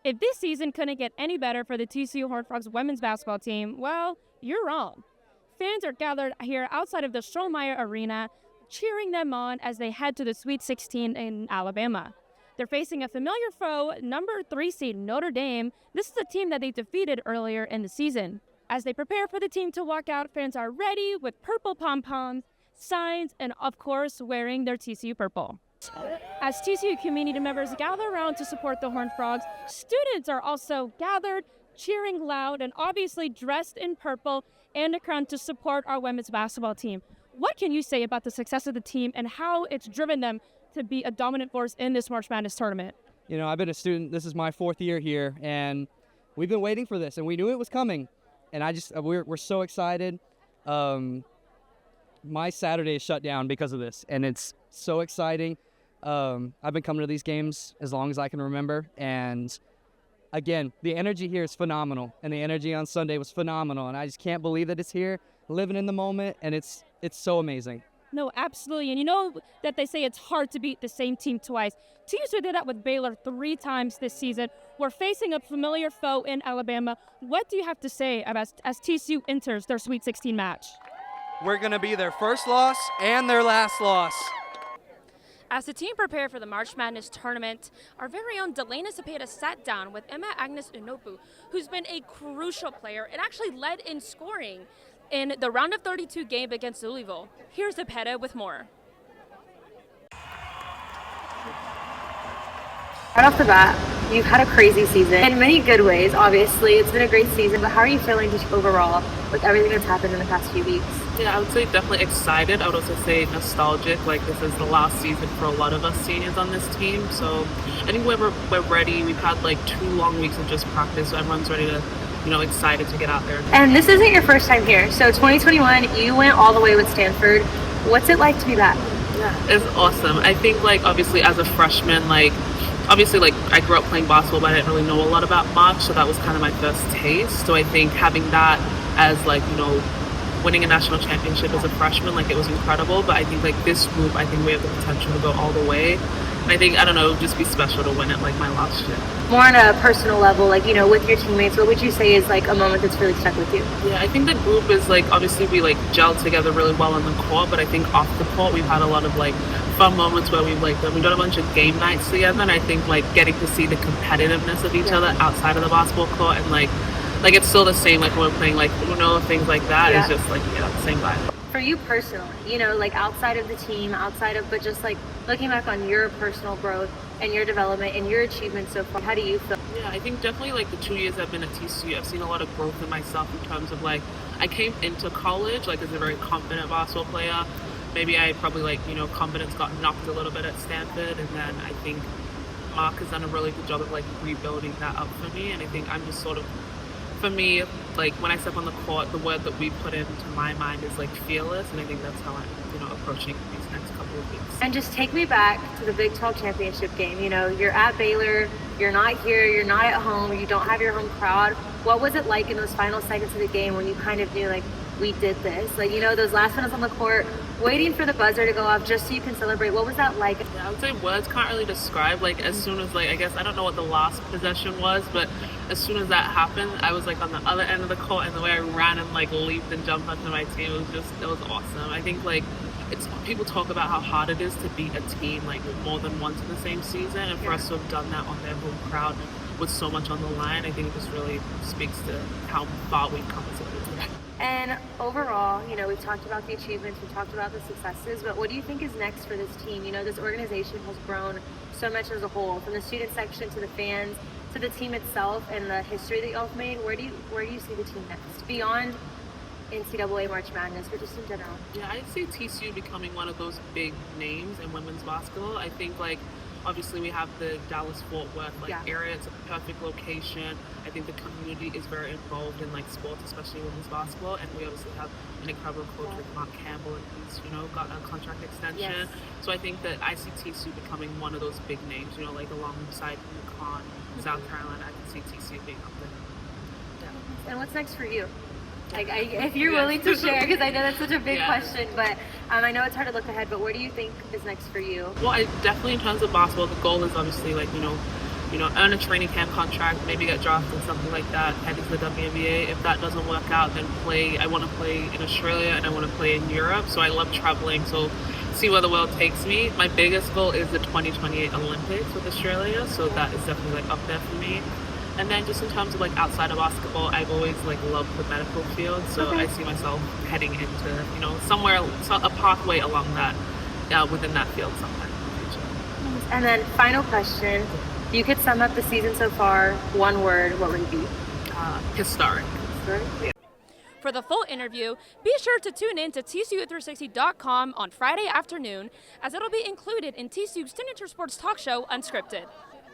If this season couldn't get any better for the TCU Horned Frogs women's basketball team, well, you're wrong. Fans are gathered here outside of the Schollmaier Arena, cheering them on as they head to the Sweet 16 in Alabama. They're facing a familiar foe, number 3 seed Notre Dame. This is a team that they defeated earlier in the season. As they prepare for the team to walk out, fans are ready with purple pom-poms, signs, and of course, wearing their TCU purple. As TCU community members gather around to support the Horned Frogs, students are also gathered, cheering loud, and obviously dressed in purple and a crown to support our women's basketball team. What can you say about the success of the team and how it's driven them to be a dominant force in this March Madness tournament? You know, I've been a student. This is my 4th year here, and we've been waiting for this, and we knew it was coming. And we're so excited. My Saturday is shut down because of this, and it's so exciting. I've been coming to these games as long as I can remember, and again, the energy here is phenomenal, and the energy on Sunday was phenomenal, and I just can't believe that it's here, living in the moment, and it's so amazing. No, absolutely. And you know that they say it's hard to beat the same team twice. TCU did that with Baylor 3 times this season. We're facing a familiar foe in Alabama. What do you have to say about as TCU enters their Sweet 16 match? We're going to be their first loss and their last loss. As the team prepared for the March Madness tournament, our very own Delana Cepeda sat down with Emma Agnes Unopu, who's been a crucial player and actually led in scoring in the round of 32 game against Louisville. Here's Cepeda with more. Right off the bat, you've had a crazy season in many good ways. Obviously, it's been a great season, but how are you feeling just overall with everything that's happened in the past few weeks? Yeah, I would say definitely excited. I would also say nostalgic. Like, this is the last season for a lot of us seniors on this team. So I think we're ready. We've had like 2 long weeks of just practice, so everyone's ready to, excited to get out there. And this isn't your first time here. So 2021, you went all the way with Stanford. What's it like to be back? Yeah, it's awesome. I think, obviously as a freshman, I grew up playing basketball, but I didn't really know a lot about much, so that was kind of my first taste. So I think having that as, winning a national championship as a freshman, it was incredible. But I think, this group, I think we have the potential to go all the way. And I think, it would just be special to win it, my last year. More on a personal level, with your teammates, what would you say is, a moment that's really stuck with you? Yeah, I think the group is, obviously we, gelled together really well on the court, but I think off the court we've had a lot of, fun moments where we've done a bunch of game nights together, and I think getting to see the competitiveness of each other outside of the basketball court, and it's still the same when we're playing Uno, things like that. It's just the same vibe. For you personally, outside of the team, but just looking back on your personal growth and your development and your achievements so far, how do you feel? Yeah, I think definitely the 2 years I've been at TCU, I've seen a lot of growth in myself in terms of I came into college as a very confident basketball player. Maybe I probably confidence got knocked a little bit at Stanford, and then I think Mark has done a really good job of rebuilding that up for me. And I think I'm just sort of, for me, when I step on the court, the word that we put into my mind is fearless, and I think that's how I'm approaching these next couple of weeks. And just take me back to the Big 12 championship game. You're at Baylor, you're not here, you're not at home, you don't have your home crowd. What was it like in those final seconds of the game when you kind of knew we did this? Those last minutes on the court, waiting for the buzzer to go off just so you can celebrate. What was that like? Yeah, I would say words can't really describe. As soon as I guess I don't know what the last possession was, but as soon as that happened, I was on the other end of the court, and the way I ran and leaped and jumped onto my team, it was awesome. I think it's people talk about how hard it is to beat a team more than once in the same season, and for us to have done that on their home crowd with so much on the line, I think it just really speaks to how far we've come as a group. And overall, we've talked about the achievements, we've talked about the successes, but what do you think is next for this team? This organization has grown so much as a whole, from the student section to the fans to the team itself and the history that y'all have made. Where do you see the team next? Beyond NCAA March Madness, but just in general? Yeah, I'd say TCU becoming one of those big names in women's basketball. I think obviously we have the Dallas-Fort Worth area. It's a perfect location. I think the community is very involved in sports, especially women's basketball, and we obviously have an incredible coach with Mark Campbell, and he's got a contract extension. Yes. So I think that I see TCU becoming one of those big names. Alongside UConn, South Carolina, I can see TCU being up there. Yeah. And what's next for you? If you're willing to share, because I know that's such a big question, but I know it's hard to look ahead, but what do you think is next for you? Well, definitely in terms of basketball, the goal is obviously earn a training camp contract, maybe get drafted, something like that, head into the WNBA. If that doesn't work out, then I want to play in Australia and I want to play in Europe. So I love traveling. So see where the world takes me. My biggest goal is the 2028 Olympics with Australia. So that is definitely like up there for me. And then just in terms of like outside of basketball, I've always like loved the medical field. So I see myself heading into, somewhere, a pathway along that, within that field sometime in the future. And then final question, if you could sum up the season so far, one word, what would it be? Historic. Yeah. For the full interview, be sure to tune in to TCU360.com on Friday afternoon, as it'll be included in TCU's signature sports talk show, Unscripted.